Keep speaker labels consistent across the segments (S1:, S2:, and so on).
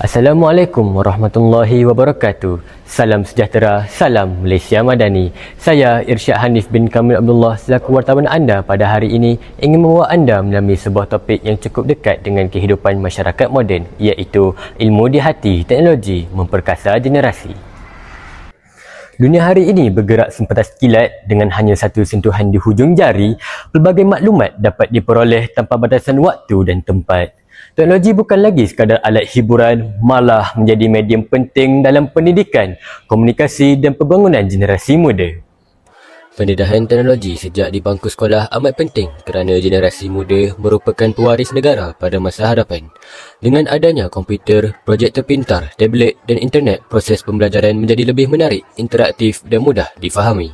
S1: Assalamualaikum warahmatullahi wabarakatuh. Salam sejahtera, salam Malaysia Madani. Saya Irsyad Hanif bin Kamil Abdullah selaku wartawan anda pada hari ini ingin membawa anda melalui sebuah topik yang cukup dekat dengan kehidupan masyarakat moden, iaitu ilmu di hati teknologi memperkasa generasi. Dunia hari ini bergerak sempatas kilat dengan hanya satu sentuhan di hujung jari. Pelbagai maklumat dapat diperoleh tanpa batasan waktu dan tempat. Teknologi bukan lagi sekadar alat hiburan, malah menjadi medium penting dalam pendidikan, komunikasi dan pembangunan generasi muda. Pendedahan teknologi sejak di bangku sekolah amat penting kerana generasi muda merupakan pewaris negara pada masa hadapan. Dengan adanya komputer, projektor pintar, tablet dan internet, proses pembelajaran menjadi lebih menarik, interaktif dan mudah difahami.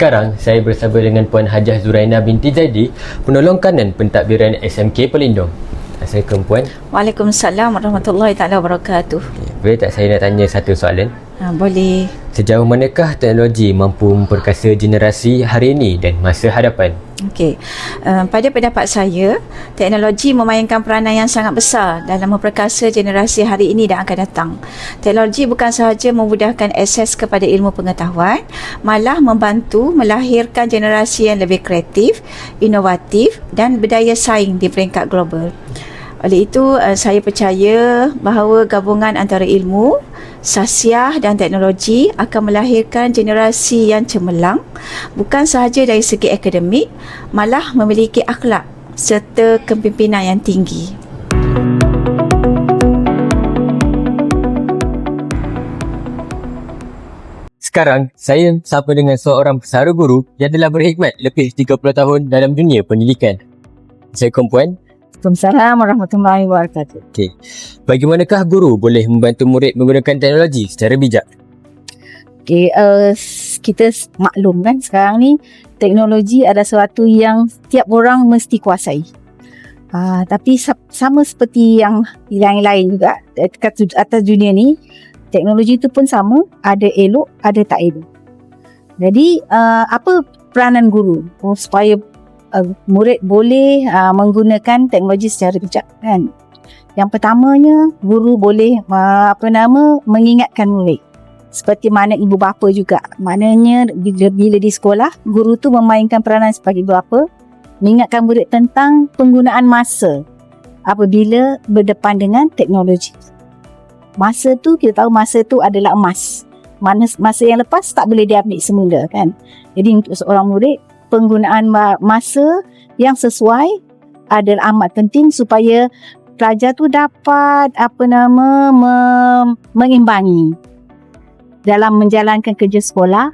S1: Sekarang, saya bersama dengan Puan Hajah Zuraina binti Zaidi, penolong kanan pentadbiran SMK Pelindung. Assalamualaikum Puan.
S2: Waalaikumsalam warahmatullahi taala wabarakatuh.
S1: Boleh tak saya nak tanya satu soalan?
S2: Boleh.
S1: Sejauh manakah teknologi mampu memperkasa generasi hari ini dan masa hadapan?
S2: Okey. Pada pendapat saya, teknologi memainkan peranan yang sangat besar dalam memperkasa generasi hari ini dan akan datang. Teknologi bukan sahaja memudahkan akses kepada ilmu pengetahuan, malah membantu melahirkan generasi yang lebih kreatif, inovatif dan berdaya saing di peringkat global. Oleh itu, saya percaya bahawa gabungan antara ilmu, sasiah dan teknologi akan melahirkan generasi yang cemerlang, bukan sahaja dari segi akademik, malah memiliki akhlak serta kepimpinan yang tinggi.
S1: Sekarang, saya bersama dengan seorang pesara guru yang telah berkhidmat lebih 30 tahun dalam dunia pendidikan. Assalamualaikum Puan.
S3: Waalaikumsalam warahmatullahi wabarakatuh.
S1: Okey. Bagaimanakah guru boleh membantu murid menggunakan teknologi secara bijak?
S3: Okey, kita maklum kan sekarang ni teknologi adalah sesuatu yang setiap orang mesti kuasai. Tapi sama seperti yang lain juga atas dunia ni, teknologi itu pun sama, ada elok, ada tak elok. Jadi, apa peranan guru supaya murid boleh menggunakan teknologi secara bijak kan? Yang pertamanya, guru boleh mengingatkan murid. Seperti mana ibu bapa juga. Maknanya bila di sekolah, guru tu memainkan peranan sebagai ibu bapa, mengingatkan murid tentang penggunaan masa apabila berdepan dengan teknologi. Masa tu, kita tahu masa tu adalah emas. Masa yang lepas tak boleh diambil semula kan? Jadi untuk seorang murid, penggunaan masa yang sesuai adalah amat penting supaya pelajar tu dapat mengimbangi dalam menjalankan kerja sekolah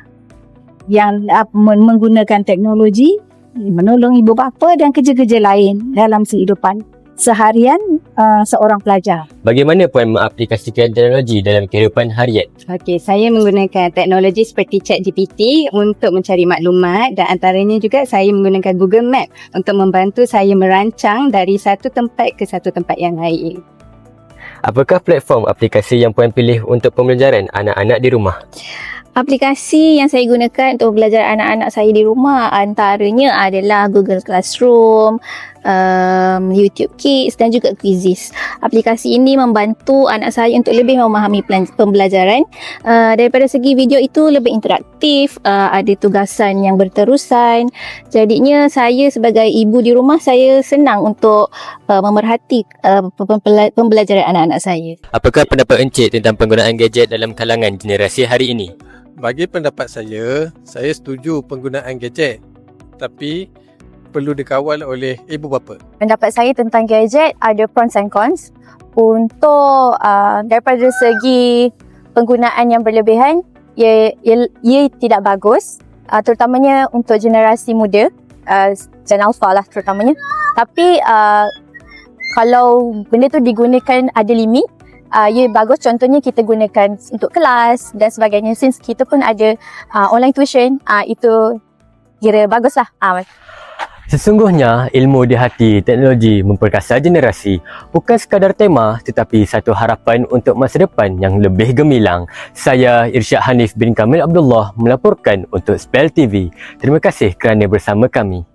S3: yang menggunakan teknologi, menolong ibu bapa dan kerja-kerja lain dalam kehidupan seharian seorang pelajar.
S1: Bagaimana Puan mengaplikasikan teknologi dalam kehidupan harian?
S4: Okey, saya menggunakan teknologi seperti ChatGPT untuk mencari maklumat dan antaranya juga saya menggunakan Google Map untuk membantu saya merancang dari satu tempat ke satu tempat yang lain.
S1: Apakah platform aplikasi yang Puan pilih untuk pembelajaran anak-anak di rumah?
S5: Aplikasi yang saya gunakan untuk belajar anak-anak saya di rumah antaranya adalah Google Classroom, YouTube Kids dan juga Quizizz. Aplikasi ini membantu anak saya untuk lebih memahami pembelajaran. Daripada segi video itu lebih interaktif, ada tugasan yang berterusan. Jadinya saya sebagai ibu di rumah, saya senang untuk memerhati pembelajaran anak-anak saya.
S1: Apakah pendapat Encik tentang penggunaan gadget dalam kalangan generasi hari ini?
S6: Bagi pendapat saya setuju penggunaan gadget, tapi perlu dikawal oleh ibu bapa.
S7: Pendapat saya tentang gadget ada pros and cons. Untuk daripada segi penggunaan yang berlebihan, ia tidak bagus, terutamanya untuk generasi muda, Gen Alpha lah terutamanya. Tapi kalau benda tu digunakan ada limit, ia bagus. Contohnya kita gunakan untuk kelas dan sebagainya. Since kita pun ada online tuition, itu kira bagus lah.
S1: Sesungguhnya, ilmu di hati teknologi memperkasa generasi bukan sekadar tema tetapi satu harapan untuk masa depan yang lebih gemilang. Saya Irsyad Hanif bin Kamil Abdullah melaporkan untuk Spell TV. Terima kasih kerana bersama kami.